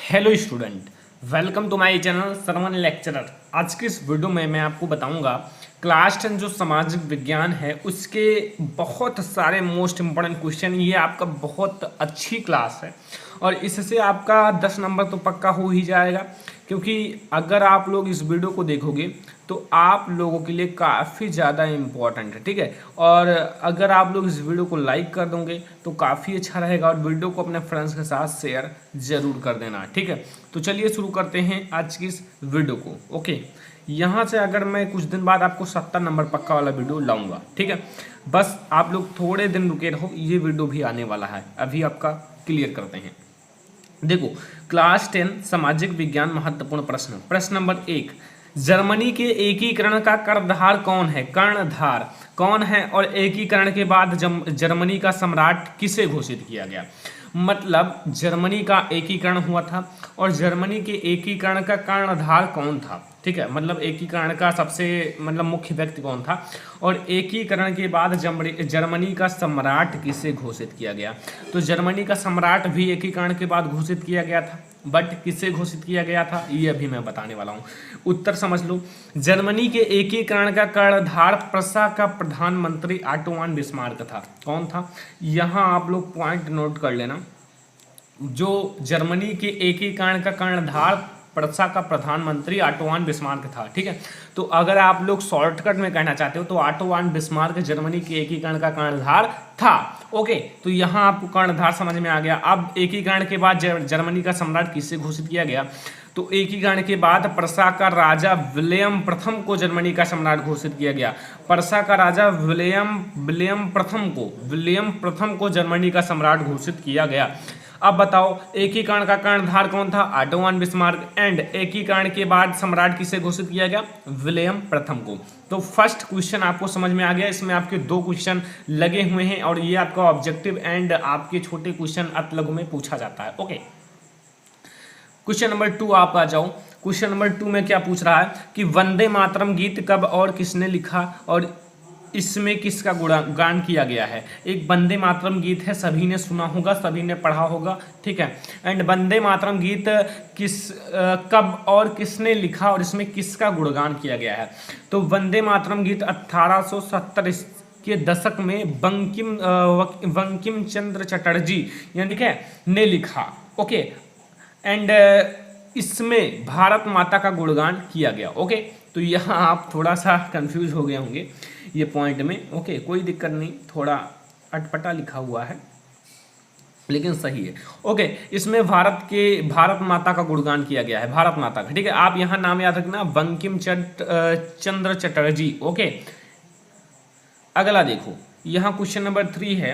Hello student, welcome to my channel Sarwan lecturer. आज की इस वीडियो में मैं आपको बताऊंगा क्लास 10 जो सामाजिक विज्ञान है उसके बहुत सारे मोस्ट इम्पोर्टेंट क्वेश्चन। ये आपका बहुत अच्छी क्लास है और इससे आपका 10 नंबर तो पक्का हो ही जाएगा, क्योंकि अगर आप लोग इस वीडियो को देखोगे तो आप लोगों के लिए काफ़ी ज़्यादा इम्पोर्टेंट है, ठीक है। और अगर आप लोग इस वीडियो को लाइक कर दोगे तो काफ़ी अच्छा रहेगा और वीडियो को अपने फ्रेंड्स के साथ शेयर ज़रूर कर देना, ठीक है। तो चलिए शुरू करते हैं आज की इस वीडियो को। ओके, यहाँ से अगर मैं कुछ दिन बाद आपको 70 नंबर पक्का वाला वीडियो लाऊंगा, ठीक है। बस आप लोग थोड़े दिन रुके रहो, ये वीडियो भी आने वाला है, अभी आपका क्लियर करते हैं। देखो, क्लास 10 सामाजिक विज्ञान महत्वपूर्ण प्रश्न। प्रश्न नंबर 1, जर्मनी के एकीकरण का कर्णधार कौन है? कर्णधार कौन है और एकीकरण के बाद जर्मनी का सम्राट किसे घोषित किया गया? मतलब जर्मनी का एकीकरण हुआ था और जर्मनी के एकीकरण का कर्णधार कौन था, ठीक है। मतलब एकीकरण का सबसे मुख्य व्यक्ति कौन था और एकीकरण के बाद जर्मनी का सम्राट किसे घोषित किया गया? तो जर्मनी का सम्राट भी एकीकरण के बाद घोषित किया गया था, बट किसे घोषित किया गया था ये अभी मैं बताने वाला हूँ। उत्तर समझ लो। जर्मनी के एकीकरण का कर्णधार प्रसा का प्रधानमंत्री ऑटो वन बिस्मार्क था। कौन था? यहाँ आप लोग पॉइंट नोट कर लेना। जो जर्मनी के एकीकरण का कर्णधार प्रसा का प्रधानमंत्री ऑटो वन बिस्मार्क था, ठीक है। तो अगर आप लोग शॉर्टकट में कहना चाहते हो तो ऑटो वन बिस्मार्क जर्मनी के एकीकरण का कर्णधार था। ओके, तो यहाँ आपको कर्णधार समझ में आ गया। अब एकीकरण के बाद जर्मनी का सम्राट किससे घोषित किया गया? तो एकीकरण के बाद प्रसा का राजा विलियम प्रथम को जर्मनी का सम्राट घोषित किया गया। प्रसा का राजा विलियम प्रथम को जर्मनी का सम्राट घोषित किया गया। अब बताओ, एकीकरण का कर्णधार कौन था? Auto von Bismarck. एंड एकीकरण के बाद सम्राट किसे घोषित किया गया? विलियम प्रथम को। तो फर्स्ट क्वेश्चन आपको समझ में आ गया। इसमें आपके 2 क्वेश्चन लगे हुए हैं और ये आपका ऑब्जेक्टिव एंड आपके छोटे क्वेश्चन अत लघु में पूछा जाता है। ओके, क्वेश्चन नंबर 2 आप आ जाओ। क्वेश्चन नंबर 2 में क्या पूछ रहा है कि वंदे मातरम गीत कब और किसने लिखा और इसमें किसका गुणगान किया गया है? एक वंदे मातरम गीत है, सभी ने सुना होगा, सभी ने पढ़ा होगा, ठीक है। एंड वंदे मातरम गीत कब और किसने लिखा और इसमें किसका गुणगान किया गया है? तो वंदे मातरम गीत 1870 के दशक में बंकिम चंद्र चटर्जी यानी क्या ने लिखा। ओके, एंड इसमें भारत माता का गुणगान किया गया। ओके, तो यहाँ आप थोड़ा सा कंफ्यूज हो गए होंगे ये पॉइंट में। ओके, कोई दिक्कत नहीं, थोड़ा अटपटा लिखा हुआ है लेकिन सही है। ओके, इसमें भारत माता का गुणगान किया गया है, भारत माता का, ठीक है। आप यहाँ नाम याद रखना, बंकिम चंद्र चटर्जी। ओके, अगला देखो, यहाँ क्वेश्चन नंबर 3 है,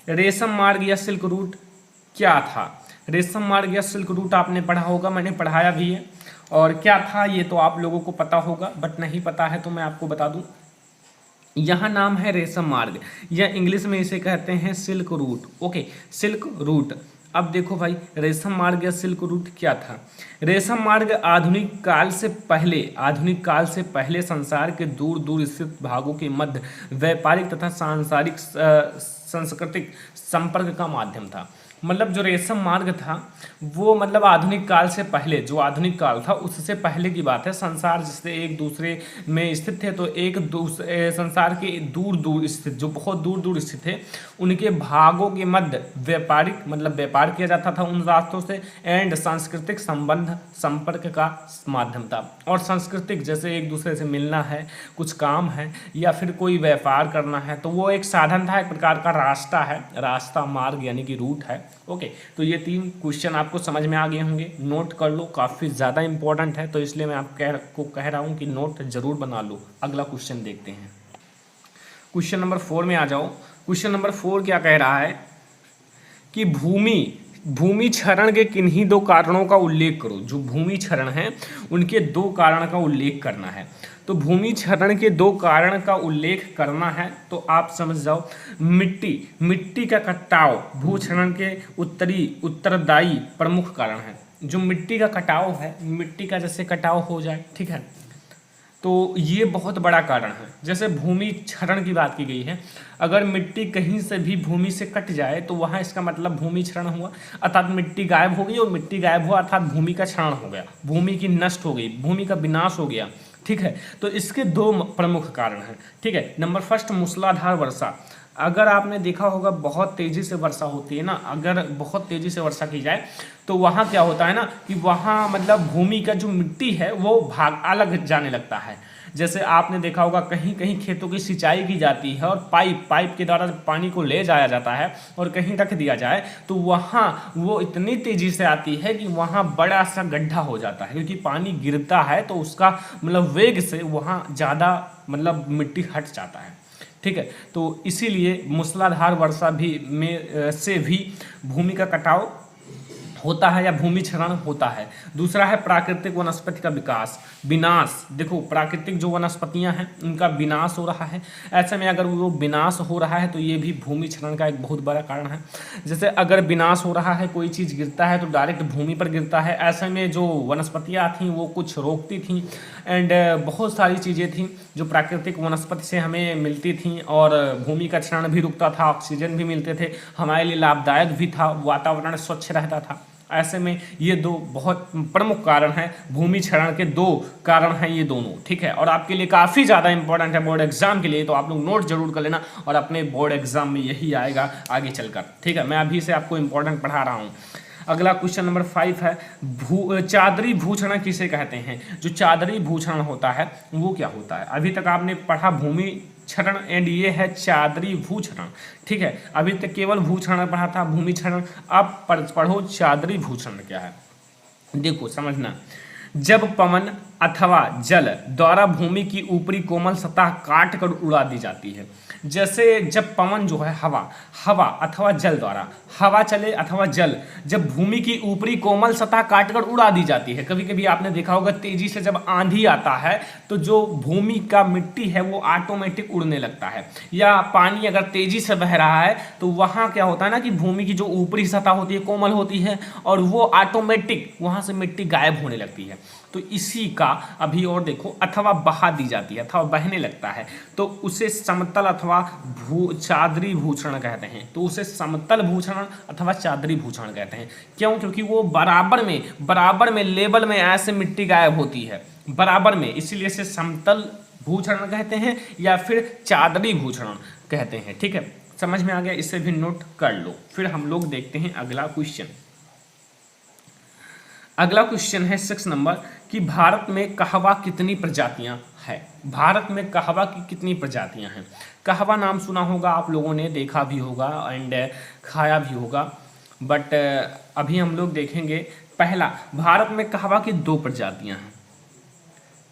रेशम मार्ग या सिल्क रूट क्या था? रेशम मार्ग या सिल्क रूट आपने पढ़ा होगा, मैंने पढ़ाया भी है। और क्या था ये तो आप लोगों को पता होगा, बट नहीं पता है तो मैं आपको बता दूं। यहाँ नाम है रेशम मार्ग या इंग्लिश में इसे कहते हैं silk route. Okay, silk route. अब देखो भाई, रेशम मार्ग या सिल्क रूट क्या था? रेशम मार्ग आधुनिक काल से पहले संसार के दूर दूर स्थित भागों के मध्य व्यापारिक तथा सांस्कृतिक संपर्क का माध्यम था। मतलब जो रेशम मार्ग था वो आधुनिक काल से पहले, जो आधुनिक काल था उससे पहले की बात है। संसार जिससे एक दूसरे में स्थित थे, तो एक दूसरे संसार के दूर दूर स्थित, जो बहुत दूर दूर स्थित थे, उनके भागों के मध्य व्यापार किया जाता था उन रास्तों से। एंड सांस्कृतिक संपर्क का माध्यम था। और सांस्कृतिक जैसे एक दूसरे से मिलना है, कुछ काम है या फिर कोई व्यापार करना है, तो वो एक साधन था, एक प्रकार का रास्ता मार्ग यानी कि रूट है। ओके, तो ये 3 क्वेश्चन आपको समझ में आ गए होंगे, नोट कर लो, काफ़ी ज़्यादा इंपॉर्टेंट है, तो इसलिए मैं आपको कह रहा हूँ कि नोट जरूर बना लो। अगला क्वेश्चन देखते हैं, क्वेश्चन नंबर 4 में आ जाओ। क्वेश्चन नंबर 4 क्या कह रहा है कि भूमि क्षरण के किन्हीं 2 कारणों का उल्लेख करो। जो भूमि क्षरण है उनके 2 कारण का उल्लेख करना है। तो भूमि क्षरण के 2 कारण का उल्लेख करना है तो आप समझ जाओ, मिट्टी का कटाव भूक्षरण के उत्तरदायी प्रमुख कारण है। जो मिट्टी का कटाव है, मिट्टी का जैसे कटाव हो जाए, ठीक है, तो ये बहुत बड़ा कारण है। जैसे भूमि क्षरण की बात की गई है, अगर मिट्टी कहीं से भी भूमि से कट जाए तो वहाँ इसका मतलब भूमि क्षरण हुआ, अर्थात मिट्टी गायब हो गई, और मिट्टी गायब हुआ अर्थात भूमि का क्षरण हो गया, भूमि की नष्ट हो गई, भूमि का विनाश हो गया। ठीक है, तो इसके दो प्रमुख कारण हैं। ठीक है, नंबर फर्स्ट मूसलाधार वर्षा। अगर आपने देखा होगा बहुत तेज़ी से वर्षा होती है ना, अगर बहुत तेज़ी से वर्षा की जाए तो वहाँ क्या होता है ना कि वहाँ मतलब भूमि का जो मिट्टी है वो भाग अलग जाने लगता है। जैसे आपने देखा होगा कहीं कहीं खेतों की सिंचाई की जाती है और पाइप के द्वारा पानी को ले जाया जाता है और कहीं रख दिया जाए तो वहाँ वो इतनी तेज़ी से आती है कि वहाँ बड़ा सा गड्ढा हो जाता है, क्योंकि पानी गिरता है तो उसका मतलब वेग से वहाँ ज़्यादा मतलब मिट्टी हट जाता है। ठीक है, तो इसीलिए मूसलाधार वर्षा भी में से भी भूमि का कटाव होता है या भूमि क्षरण होता है। दूसरा है प्राकृतिक वनस्पति का विनाश। देखो प्राकृतिक जो वनस्पतियां हैं उनका विनाश हो रहा है, ऐसे में अगर वो विनाश हो रहा है तो ये भी भूमि क्षरण का एक बहुत बड़ा कारण है। जैसे अगर विनाश हो रहा है, कोई चीज़ गिरता है तो डायरेक्ट भूमि पर गिरता है, ऐसे में जो वनस्पतियाँ थीं वो कुछ रोकती थीं एंड बहुत सारी चीज़ें थीं जो प्राकृतिक वनस्पति से हमें मिलती थीं और भूमि का क्षरण भी रुकता था, ऑक्सीजन भी मिलते थे, हमारे लिए लाभदायक भी था, वातावरण स्वच्छ रहता था। ऐसे में ये दो बहुत प्रमुख कारण हैं, भूमि क्षरण के दो कारण हैं ये दोनों। ठीक है, और आपके लिए काफ़ी ज़्यादा इंपॉर्टेंट है बोर्ड एग्जाम के लिए, तो आप लोग नोट जरूर कर लेना और अपने बोर्ड एग्जाम में यही आएगा आगे चलकर। ठीक है, मैं अभी से आपको इंपॉर्टेंट पढ़ा रहा हूँ। अगला क्वेश्चन नंबर 5 है चादरी भूक्षरण किसे कहते हैं। जो चादरी भूक्षरण होता है वो क्या होता है। अभी तक आपने पढ़ा भूमि क्षरण एंड ये है चादरी भूक्षरण। ठीक है, अभी तक केवल भूक्षरण पढ़ा था, भूमि क्षरण। अब पढ़ो चादरी भूक्षरण क्या है। देखो समझना, जब पवन अथवा जल द्वारा भूमि की ऊपरी कोमल सतह काट कर उड़ा दी जाती है। जैसे जब पवन जो है हवा अथवा जल द्वारा, हवा चले अथवा जल जब भूमि की ऊपरी कोमल सतह काटकर उड़ा दी जाती है। कभी कभी आपने देखा होगा तेजी से जब आंधी आता है तो जो भूमि का मिट्टी है वो ऑटोमेटिक उड़ने लगता है, या पानी अगर तेजी से बह रहा है तो वहाँ क्या होता है ना कि भूमि की जो ऊपरी सतह होती है कोमल होती है और वो ऑटोमेटिक वहाँ से मिट्टी गायब होने लगती है। तो इसी का अभी और देखो, अथवा बहा दी जाती है अथवा बहने लगता है तो उसे समतल अथवा चादरी भूक्षरण कहते हैं। तो उसे समतल भूक्षरण अथवा चादरी भूक्षरण कहते हैं। क्यों? क्योंकि वो बराबर में लेवल में ऐसे मिट्टी गायब होती है बराबर में, इसीलिए इसे समतल भूक्षरण कहते हैं या फिर चादरी भूक्षरण कहते हैं। ठीक है, समझ में आ गया, इसे भी नोट कर लो। फिर हम लोग देखते हैं अगला क्वेश्चन। अगला क्वेश्चन है 6 नंबर कि भारत में कहवा कितनी प्रजातियां हैं। भारत में कहवा की कितनी प्रजातियां हैं। कहवा नाम सुना होगा आप लोगों ने, देखा भी होगा एंड खाया भी होगा, बट अभी हम लोग देखेंगे। पहला, भारत में कहवा की 2 प्रजातियां हैं।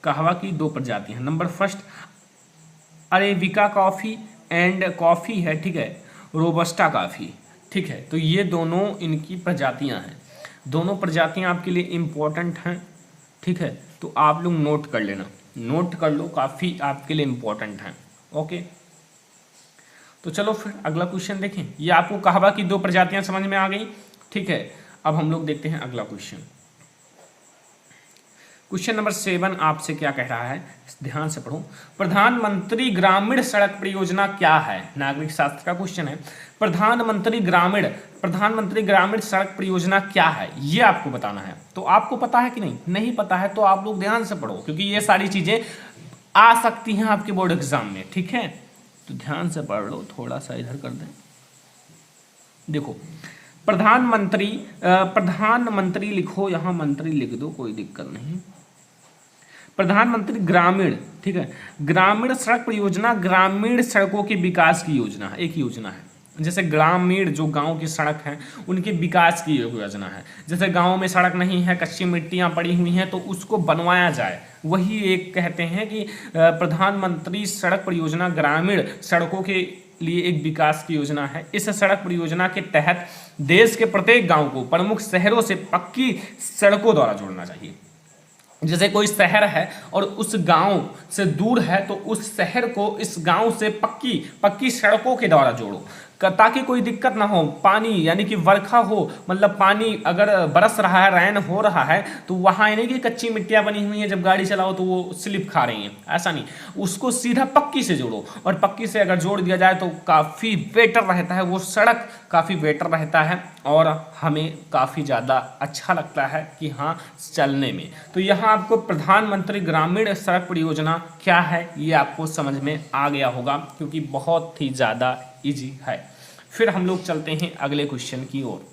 कहवा की 2 प्रजातियां हैं। Number first arabica coffee and coffee है, ठीक है, रोबस्टा कॉफ़ी। ठीक है, तो ये दोनों इनकी प्रजातियां हैं। दोनों प्रजातियां आपके लिए इम्पोर्टेंट हैं। ठीक है, तो आप लोग नोट कर लेना, नोट कर लो, काफ़ी आपके लिए इम्पोर्टेंट हैं। ओके, तो चलो फिर अगला क्वेश्चन देखें। ये आपको कहवा की 2 प्रजातियां समझ में आ गई। ठीक है, अब हम लोग देखते हैं अगला क्वेश्चन। क्वेश्चन नंबर 7 आपसे क्या कह रहा है, ध्यान से पढ़ो। प्रधानमंत्री ग्रामीण सड़क परियोजना क्या है। नागरिक शास्त्र का क्वेश्चन है। प्रधानमंत्री ग्रामीण सड़क परियोजना क्या है, ये आपको बताना है। तो आपको पता है कि नहीं, नहीं पता है तो आप लोग ध्यान से पढ़ो, क्योंकि ये सारी चीजें आ सकती हैं आपके बोर्ड एग्जाम में। ठीक है, तो ध्यान से पढ़ लो, थोड़ा सा इधर कर दें। देखो, प्रधानमंत्री लिखो, यहां मंत्री लिख दो, कोई दिक्कत नहीं। प्रधानमंत्री ग्रामीण, ठीक है, ग्रामीण सड़क परियोजना ग्रामीण सड़कों के विकास की योजना है, एक योजना है। जैसे ग्रामीण जो गांव की सड़क हैं उनके विकास की योजना है। जैसे गांव में सड़क नहीं है, कच्ची मिट्टियां पड़ी हुई हैं, तो उसको बनवाया जाए, वही एक कहते हैं कि प्रधानमंत्री सड़क परियोजना ग्रामीण सड़कों के लिए एक विकास की योजना है। इस सड़क परियोजना के तहत देश के प्रत्येक गांव को प्रमुख शहरों से पक्की सड़कों द्वारा जोड़ना चाहिए। जैसे कोई शहर है और उस गांव से दूर है तो उस शहर को इस गांव से पक्की सड़कों के द्वारा जोड़ो। ताकि कोई दिक्कत ना हो, पानी यानी कि वर्षा हो, मतलब पानी अगर बरस रहा है, रेन हो रहा है, तो वहाँ यानी कि कच्ची मिट्टियाँ बनी हुई हैं, जब गाड़ी चलाओ तो वो स्लिप खा रही हैं, ऐसा नहीं, उसको सीधा पक्की से जोड़ो, और पक्की से अगर जोड़ दिया जाए तो काफ़ी बेटर रहता है, वो सड़क काफ़ी बेटर रहता है और हमें काफ़ी ज़्यादा अच्छा लगता है कि हाँ चलने में। तो यहाँ आपको प्रधानमंत्री ग्रामीण सड़क परियोजना क्या है ये आपको समझ में आ गया होगा, क्योंकि बहुत ही ज़्यादा इजी है। फिर हम लोग चलते हैं अगले क्वेश्चन की ओर।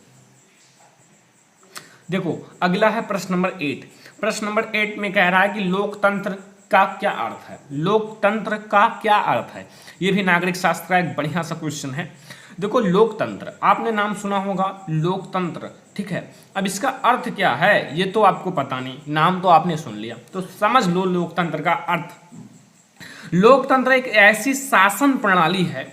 देखो अगला है प्रश्न नंबर 8। प्रश्न नंबर 8 में कह रहा है कि लोकतंत्र का क्या अर्थ है। लोकतंत्र का क्या अर्थ है, ये भी नागरिक शास्त्र का एक बढ़िया सा क्वेश्चन है। देखो लोकतंत्र, आपने नाम सुना होगा लोकतंत्र, ठीक है। अब इसका अर्थ क्या है ये तो आपको पता नहीं, नाम तो आपने सुन लिया, तो समझ लो लोकतंत्र का अर्थ। लोकतंत्र एक ऐसी शासन प्रणाली है,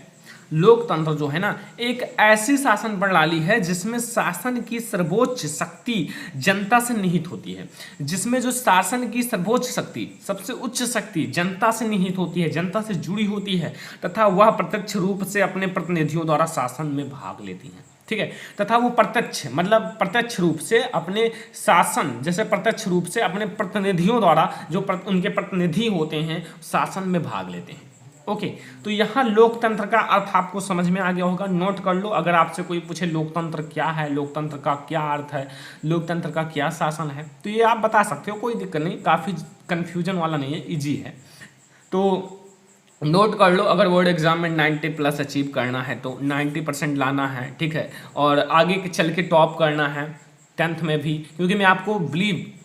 लोकतंत्र जो है ना एक ऐसी शासन प्रणाली है जिसमें शासन की सर्वोच्च शक्ति जनता से निहित होती है, जिसमें जो शासन की सर्वोच्च शक्ति, सबसे उच्च शक्ति जनता से निहित होती है, जनता से जुड़ी होती है, तथा वह प्रत्यक्ष रूप से अपने प्रतिनिधियों द्वारा शासन में भाग लेती है, ठीक है। तथा वो प्रत्यक्ष मतलब प्रत्यक्ष रूप से अपने शासन, जैसे प्रत्यक्ष रूप से अपने प्रतिनिधियों द्वारा जो उनके प्रतिनिधि होते हैं शासन में भाग लेते हैं। ओके, तो यहाँ लोकतंत्र का अर्थ आपको समझ में आ गया होगा, नोट कर लो। अगर आपसे कोई पूछे लोकतंत्र क्या है, लोकतंत्र का क्या अर्थ है, लोकतंत्र का क्या शासन है, तो ये आप बता सकते हो, कोई दिक्कत नहीं, काफ़ी कन्फ्यूजन वाला नहीं है, इजी है। तो नोट कर लो, अगर बोर्ड एग्जाम में 90+ अचीव करना है तो 90% लाना है, ठीक है, और आगे चल के टॉप करना है 10th में भी, क्योंकि मैं आपको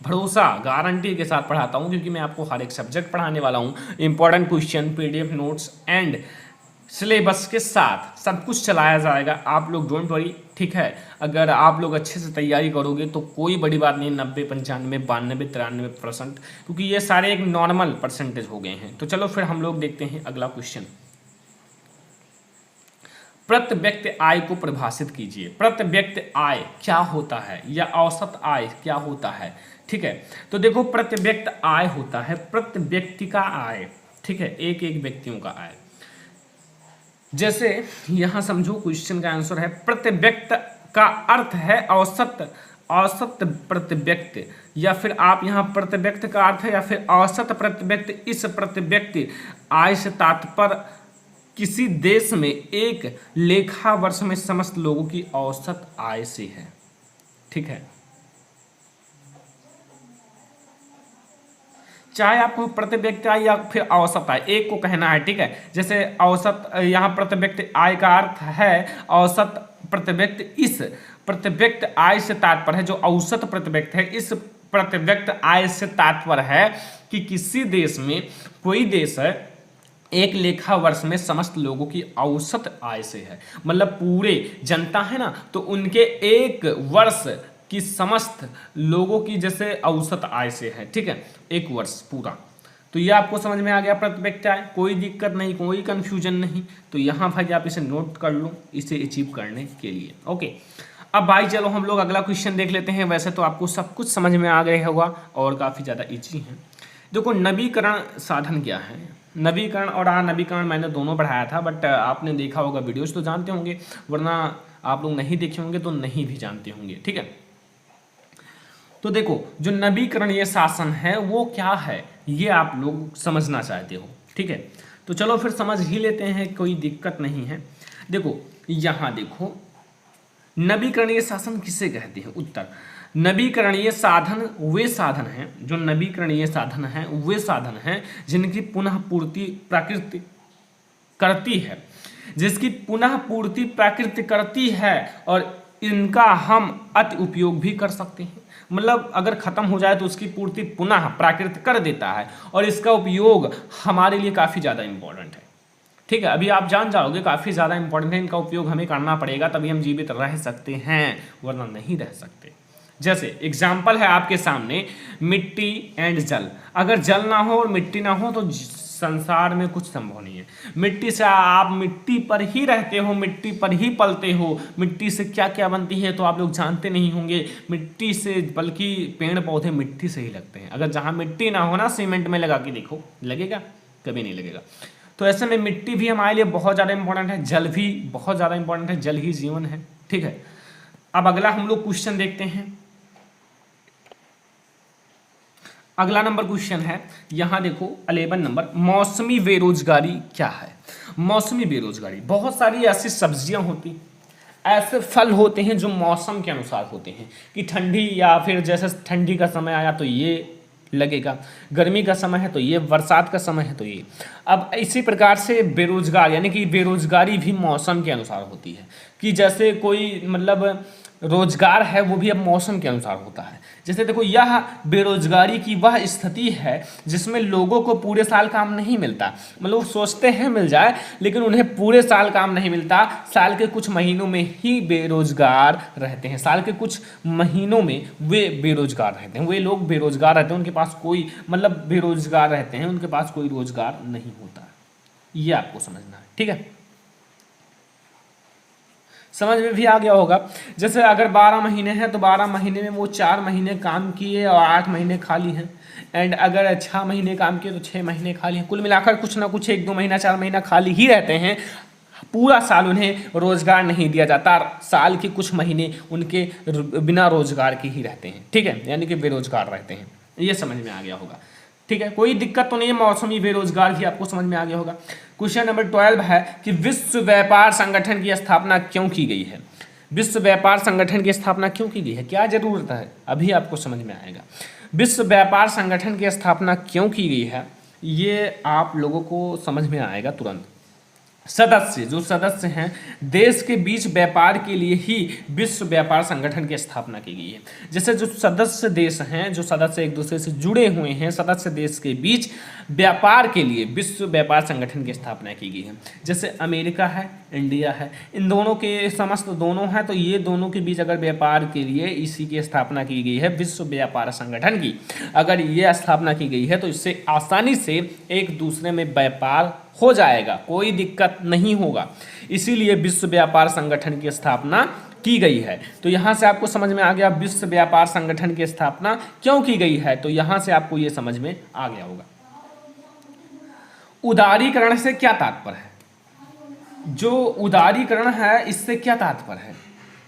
भरोसा गारंटी के साथ पढ़ाता हूँ, क्योंकि मैं आपको हर एक सब्जेक्ट पढ़ाने वाला हूँ। Important question, PDF notes and syllabus के साथ सब कुछ चलाया जाएगा, आप लोग डोंट वरी, ठीक है। अगर आप लोग अच्छे से तैयारी करोगे तो कोई बड़ी बात नहीं, 90, 95, 92, 93%, क्योंकि ये सारे एक नॉर्मल परसेंटेज हो गए हैं। तो चलो फिर हम लोग देखते हैं अगला क्वेश्चन। प्रति व्यक्ति आय को परिभाषित कीजिए। प्रति व्यक्ति आय क्या होता है या औसत आय क्या होता है, ठीक है। तो देखो प्रति व्यक्ति आय होता है प्रति व्यक्ति का आय, ठीक है, एक एक व्यक्तियों का आय। जैसे यहां समझो क्वेश्चन का आंसर है प्रति व्यक्ति का अर्थ है औसत, औसत प्रति व्यक्ति, या फिर आप यहाँ प्रति व्यक्ति का अर्थ है या फिर औसत प्रति व्यक्ति। इस प्रति व्यक्ति आय से तात्पर्य किसी देश में एक लेखा वर्ष में समस्त लोगों की औसत आय से है, ठीक है। चाहे आपको प्रति व्यक्ति आय या फिर औसत आय, एक को कहना है, ठीक है। जैसे औसत, यहाँ प्रति व्यक्ति आय का अर्थ है औसत प्रति व्यक्ति, इस प्रति व्यक्ति आय से तात्पर्य है, जो औसत प्रति व्यक्ति है, इस प्रति व्यक्ति आय से तात्पर्य है कि किसी देश में, कोई देश है, एक लेखा वर्ष में समस्त लोगों की औसत आय से है, मतलब पूरे जनता है ना, तो उनके एक वर्ष की समस्त लोगों की जैसे औसत आय से है, ठीक है, एक वर्ष पूरा। तो ये आपको समझ में आ गया प्रति व्यक्ति आय, कोई दिक्कत नहीं, कोई कंफ्यूजन नहीं। तो यहाँ भाई आप इसे नोट कर लो इसे अचीव करने के लिए। ओके, अब भाई चलो हम लोग अगला क्वेश्चन देख लेते हैं। वैसे तो आपको सब कुछ समझ में आ गया होगा और काफ़ी ज़्यादा ईजी है। देखो नवीकरण साधन क्या है। नवीकरण और नवीकरण मैंने दोनों पढ़ाया था, बट आपने देखा होगा वीडियोस तो जानते होंगे, वरना आप लोग नहीं देखे होंगे तो नहीं भी जानते होंगे, ठीक है। तो देखो जो नवीकरण ये शासन है वो क्या है ये आप लोग समझना चाहते हो, ठीक है। तो चलो फिर समझ ही लेते हैं, कोई दिक्कत नहीं है। देखो यहाँ देखो नवीकरणीय शासन किसे कहते हैं। उत्तर, नवीकरणीय साधन वे साधन हैं, जो नवीकरणीय साधन हैं वे साधन हैं जिनकी पुनः पूर्ति प्रकृति करती है, जिसकी पुनः पूर्ति प्रकृति करती है और इनका हम अति उपयोग भी कर सकते हैं। मतलब अगर खत्म हो जाए तो उसकी पूर्ति पुनः प्राकृतिक कर देता है और इसका उपयोग हमारे लिए काफ़ी ज़्यादा इम्पोर्टेंट है, ठीक है। अभी आप जान जाओगे काफ़ी ज़्यादा इंपॉर्टेंट है, इनका उपयोग हमें करना पड़ेगा तभी हम जीवित रह सकते हैं, वरना नहीं रह सकते। जैसे एग्जाम्पल है आपके सामने मिट्टी एंड जल। अगर जल ना हो और मिट्टी ना हो तो संसार में कुछ संभव नहीं है। मिट्टी से आप मिट्टी पर ही रहते हो, मिट्टी पर ही पलते हो। मिट्टी से क्या क्या बनती है तो आप लोग जानते नहीं होंगे। मिट्टी से, बल्कि पेड़ पौधे मिट्टी से ही लगते हैं। अगर जहाँ मिट्टी ना हो ना, सीमेंट में लगा के देखो, लगेगा? कभी नहीं लगेगा। तो ऐसे में मिट्टी भी हमारे लिए बहुत ज़्यादा इंपॉर्टेंट है, जल भी बहुत ज़्यादा इंपॉर्टेंट है, जल ही जीवन है। ठीक है, अब अगला हम लोग क्वेश्चन देखते हैं। अगला नंबर क्वेश्चन है, यहां देखो 11 नंबर, मौसमी बेरोजगारी क्या है। मौसमी बेरोजगारी, बहुत सारी ऐसी सब्जियां होती, ऐसे फल होते हैं जो मौसम के अनुसार होते हैं कि ठंडी या फिर जैसे ठंडी का समय आया तो ये लगेगा, गर्मी का समय है तो ये, बरसात का समय है तो ये। अब इसी प्रकार से बेरोजगार यानी कि बेरोजगारी भी मौसम के अनुसार होती है कि जैसे कोई मतलब रोजगार है वो भी अब मौसम के अनुसार होता है। जैसे देखो, यह बेरोजगारी की वह स्थिति है जिसमें लोगों को पूरे साल काम नहीं मिलता, मतलब वो सोचते हैं मिल जाए लेकिन उन्हें पूरे साल काम नहीं मिलता, साल के कुछ महीनों में ही बेरोजगार रहते हैं, साल के कुछ महीनों में वे बेरोजगार रहते हैं, वे लोग बेरोजगार रहते हैं, उनके पास कोई मतलब बेरोजगार रहते हैं, उनके पास कोई रोजगार नहीं होता। ये आपको समझना है, ठीक है, समझ में भी आ गया होगा। जैसे अगर 12 महीने हैं तो 12 महीने में वो 4 महीने काम किए और 8 महीने खाली हैं, एंड अगर 6 महीने काम किए तो 6 महीने खाली हैं, कुल मिलाकर कुछ ना कुछ 1-2 महीना 4 महीना खाली ही रहते हैं, पूरा साल उन्हें रोजगार नहीं दिया जाता, साल के कुछ महीने उनके बिना रोजगार के ही रहते हैं। ठीक है, यानी कि बेरोजगार रहते हैं, ये समझ में आ गया होगा। ठीक है, कोई दिक्कत तो नहीं है, मौसमी बेरोजगार भी आपको समझ में आ गया होगा। क्वेश्चन नंबर 12 है कि विश्व व्यापार संगठन की स्थापना क्यों की गई है। विश्व व्यापार संगठन की स्थापना क्यों की गई है, क्या जरूरत है, अभी आपको समझ में आएगा। विश्व व्यापार संगठन की स्थापना क्यों की गई है ये आप लोगों को समझ में आएगा तुरंत। जो सदस्य हैं देश के बीच व्यापार के लिए ही विश्व व्यापार संगठन की स्थापना की गई है। जैसे जो सदस्य देश हैं, जो सदस्य एक दूसरे से जुड़े हुए हैं, सदस्य देश के बीच व्यापार के लिए विश्व व्यापार संगठन की स्थापना की गई है। जैसे अमेरिका है, इंडिया है, इन दोनों के समस्त दोनों हैं, तो ये दोनों के बीच अगर व्यापार के लिए इसी की स्थापना की गई है, विश्व व्यापार संगठन की अगर ये स्थापना की गई है तो इससे आसानी से एक दूसरे में व्यापार हो जाएगा, कोई दिक्कत नहीं होगा, इसीलिए विश्व व्यापार संगठन की स्थापना की गई है। तो यहां से आपको समझ में आ गया विश्व व्यापार संगठन की स्थापना क्यों की गई है, तो यहां से आपको यह समझ में आ गया होगा। उदारीकरण से क्या तात्पर्य है, जो उदारीकरण है इससे क्या तात्पर्य है,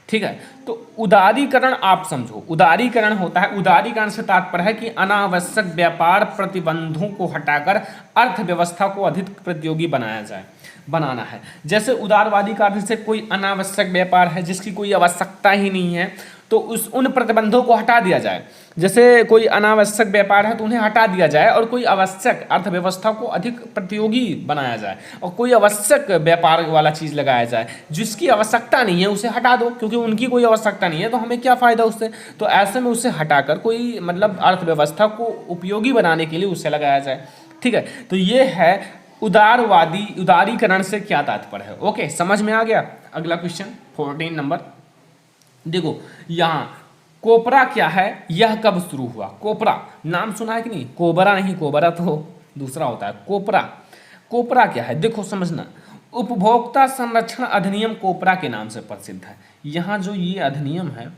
ठीक है, तो उदारीकरण आप समझो, उदारीकरण होता है, उदारीकरण से तात्पर्य है कि अनावश्यक व्यापार प्रतिबंधों को हटाकर अर्थव्यवस्था को अधिक प्रतियोगी बनाना है। जैसे उदारवादी कार्य से कोई अनावश्यक व्यापार है जिसकी कोई आवश्यकता ही नहीं है तो उन प्रतिबंधों को हटा दिया जाए। जैसे कोई अनावश्यक व्यापार है तो उन्हें हटा दिया जाए और कोई आवश्यक अर्थव्यवस्था को अधिक प्रतियोगी बनाया जाए और कोई आवश्यक व्यापार वाला चीज़ लगाया जाए, जिसकी आवश्यकता नहीं है उसे हटा दो, क्योंकि उनकी कोई आवश्यकता नहीं है तो हमें क्या फ़ायदा उससे। तो ऐसे में उसे हटाकर कोई मतलब अर्थव्यवस्था को उपयोगी बनाने के लिए उसे लगाया जाए। ठीक है, तो ये है उदारीकरण से क्या तात्पर्य है। ओके, समझ में आ गया। अगला क्वेश्चन 14 नंबर देखो, यहाँ कोपरा क्या है, यह कब शुरू हुआ। कोपरा नाम सुना है कि नहीं, कोबरा नहीं, कोबरा तो दूसरा होता है, कोपरा। कोपरा क्या है देखो समझना, उपभोक्ता संरक्षण अधिनियम कोपरा के नाम से प्रसिद्ध है। यहाँ जो ये अधिनियम है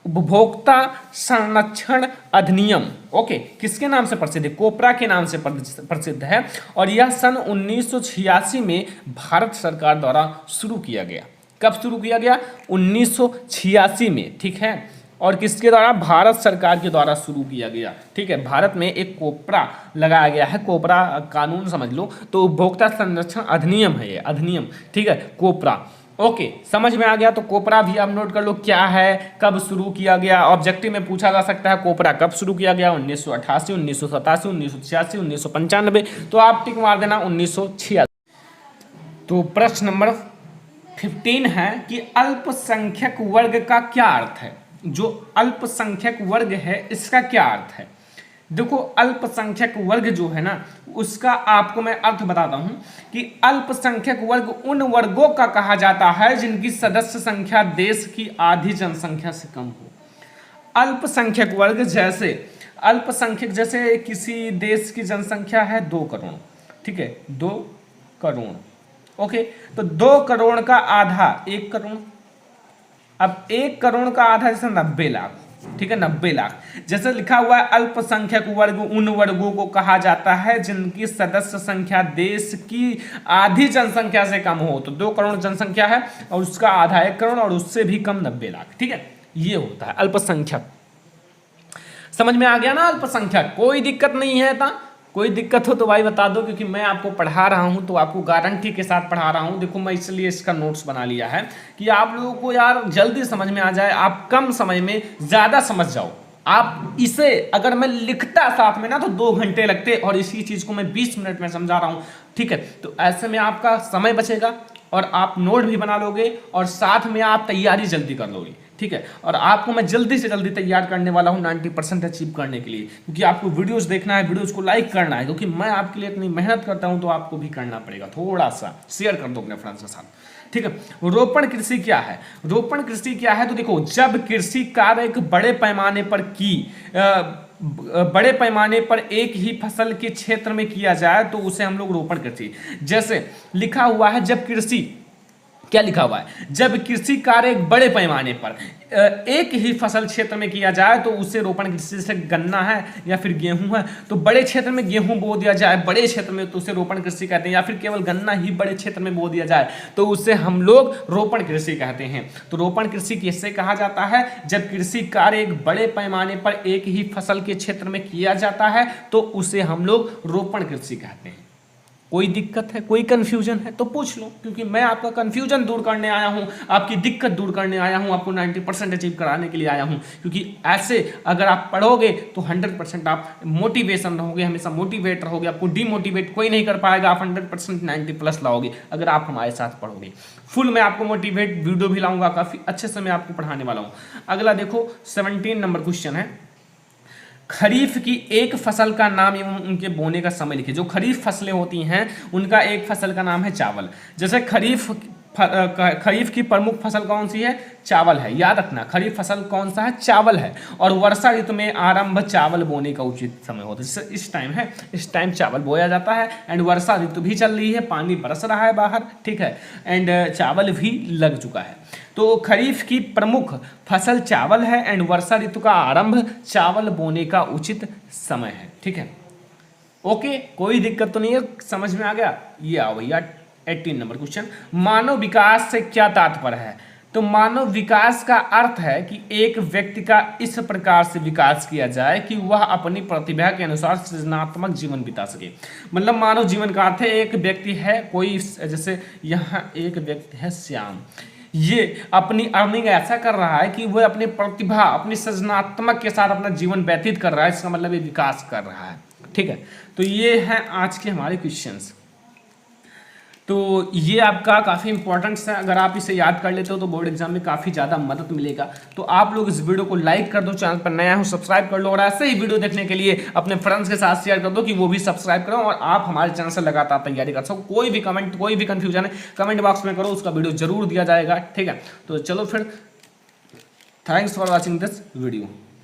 उपभोक्ता संरक्षण अधिनियम, ओके, किसके नाम से प्रसिद्ध है, कोपरा के नाम से प्रसिद्ध है और यह सन 1986 में भारत सरकार द्वारा शुरू किया गया। कब शुरू किया गया, 1986 में, ठीक है, और किसके द्वारा, भारत सरकार के द्वारा शुरू किया गया। ठीक है, भारत में एक कोपरा लगाया गया है, कोपरा कानून समझ लो, तो उपभोक्ता संरक्षण अधिनियम है ये अधिनियम, ठीक है, कोपरा। ओके, समझ में आ गया। तो कोपरा भी आप नोट कर लो क्या है, कब शुरू किया गया, ऑब्जेक्टिव में पूछा जा सकता है कोपरा कब शुरू किया गया, 1988, 1987, 1986, 1995, तो आप टिक मार देना 1986। तो प्रश्न नंबर 15 है कि अल्पसंख्यक वर्ग का क्या अर्थ है। जो अल्पसंख्यक वर्ग है इसका क्या अर्थ है। देखो, अल्पसंख्यक वर्ग जो है ना उसका आपको मैं अर्थ बताता हूं कि अल्पसंख्यक वर्ग उन वर्गों का कहा जाता है जिनकी सदस्य संख्या देश की आधी जनसंख्या से कम हो। अल्पसंख्यक वर्ग जैसे किसी देश की जनसंख्या है 2 करोड़, ठीक है, 2 करोड़, ओके, तो 2 करोड़ का आधा 1 करोड़। अब 1 करोड़ का आधा जैसे 90 लाख, ठीक है, 90 लाख। जैसे लिखा हुआ है अल्पसंख्यक वर्ग उन वर्गों को कहा जाता है जिनकी सदस्य संख्या देश की आधी जनसंख्या से कम हो। तो 2 करोड़ जनसंख्या है और उसका आधा 1 करोड़ और उससे भी कम 90 लाख। ठीक है, ये होता है अल्पसंख्यक। समझ में आ गया ना अल्पसंख्यक? कोई दिक्कत नहीं है था? कोई दिक्कत हो तो भाई बता दो, क्योंकि मैं आपको पढ़ा रहा हूं तो आपको गारंटी के साथ पढ़ा रहा हूं। देखो मैं इसलिए इसका नोट्स बना लिया है कि आप लोगों को यार जल्दी समझ में आ जाए, आप कम समय में ज़्यादा समझ जाओ। आप इसे अगर मैं लिखता साथ में ना तो 2 घंटे लगते और इसी चीज़ को मैं 20 मिनट में समझा रहा हूँ। ठीक है, तो ऐसे में आपका समय बचेगा और आप नोट भी बना लोगे और साथ में आप तैयारी जल्दी कर लोगे। ठीक है, और आपको मैं जल्दी से जल्दी तैयार करने वाला हूं 90% अचीव करने के लिए, क्योंकि आपको वीडियोस देखना है, वीडियोस को लाइक करना है, क्योंकि मैं आपके लिए इतनी मेहनत करता हूं तो आपको भी करना पड़ेगा। थोड़ा सा शेयर कर दो अपने फ्रेंड्स के साथ। ठीक है, रोपण कृषि क्या है? रोपण कृषि क्या है? तो देखो, जब कृषि कार्य एक बड़े पैमाने पर एक ही फसल के क्षेत्र में किया जाए तो उसे हम लोग रोपण कृषि। जैसे लिखा हुआ है, जब कृषि, क्या लिखा हुआ है? जब कृषि कार्य एक बड़े पैमाने पर एक ही फसल क्षेत्र में किया जाए तो उसे रोपण कृषि। जैसे गन्ना है या फिर गेहूं है तो बड़े क्षेत्र में गेहूं बो दिया जाए बड़े क्षेत्र में तो उसे रोपण कृषि कहते हैं, या फिर केवल गन्ना ही बड़े क्षेत्र में बो दिया जाए तो उसे हम लोग रोपण कृषि कहते हैं। तो रोपण कृषि किससे कहा जाता है? जब कृषि कार्य एक बड़े पैमाने पर एक ही फसल के क्षेत्र में किया जाता है तो उसे हम लोग रोपण कृषि कहते हैं। कोई दिक्कत है, कोई कंफ्यूजन है तो पूछ लो, क्योंकि मैं आपका कंफ्यूजन दूर करने आया हूं, आपकी दिक्कत दूर करने आया हूं, आपको 90% अचीव कराने के लिए आया हूं। क्योंकि ऐसे अगर आप पढ़ोगे तो 100% आप मोटिवेशन रहोगे, हमेशा मोटिवेट रहोगे, आपको डिमोटिवेट कोई नहीं कर पाएगा। आप 100% 90+ लाओगे अगर आप हमारे साथ पढ़ोगे। फुल मैं आपको मोटिवेट वीडियो भी लाऊंगा, काफ़ी अच्छे से मैं आपको पढ़ाने वाला हूँ। अगला देखो 17 नंबर क्वेश्चन है, खरीफ की एक फसल का नाम एवं उनके बोने का समय लिखिए। जो खरीफ फसलें होती हैं उनका एक फसल का नाम है चावल। जैसे खरीफ की प्रमुख फसल कौन सी है? चावल है। याद रखना, खरीफ फसल कौन सा है? चावल है। और वर्षा ऋतु में आरंभ चावल बोने का उचित समय होता है। जैसे इस टाइम है, इस टाइम चावल बोया जाता है एंड वर्षा ऋतु भी चल रही है, पानी बरस रहा है बाहर। ठीक है, एंड चावल भी लग चुका है। तो खरीफ की प्रमुख फसल चावल है एंड वर्षा ऋतु का आरंभ चावल बोने का उचित समय है। ठीक है, ओके, कोई दिक्कत तो नहीं है, समझ में आ गया? ये आओ भैया 18 नंबर क्वेश्चन, मानव विकास से क्या तात्पर्य है? तो मानव विकास का अर्थ है कि एक व्यक्ति का इस प्रकार से विकास किया जाए कि वह अपनी प्रतिभा के अनुसार सृजनात्मक जीवन बिता सके। मतलब मानव जीवन का अर्थ है एक व्यक्ति है कोई, जैसे यहाँ एक व्यक्ति है श्याम, ये अपनी अर्निंग ऐसा कर रहा है कि वह अपनी प्रतिभा अपनी सृजनात्मक के साथ अपना जीवन व्यतीत कर रहा है, इसका मतलब ये विकास कर रहा है। ठीक है, तो ये है आज के हमारे क्वेश्चंस। तो ये आपका काफ़ी इंपॉर्टेंट है, अगर आप इसे याद कर लेते हो तो बोर्ड एग्जाम में काफ़ी ज़्यादा मदद मिलेगा। तो आप लोग इस वीडियो को लाइक कर दो, चैनल पर नया हो सब्सक्राइब कर लो और ऐसे ही वीडियो देखने के लिए अपने फ्रेंड्स के साथ शेयर कर दो कि वो भी सब्सक्राइब करो और आप हमारे चैनल से लगातार तैयारी कर सको। कोई भी कमेंट, कोई भी कन्फ्यूजन है कमेंट बॉक्स में करो, उसका वीडियो जरूर दिया जाएगा। ठीक है, तो चलो फिर, thanks for watching this video.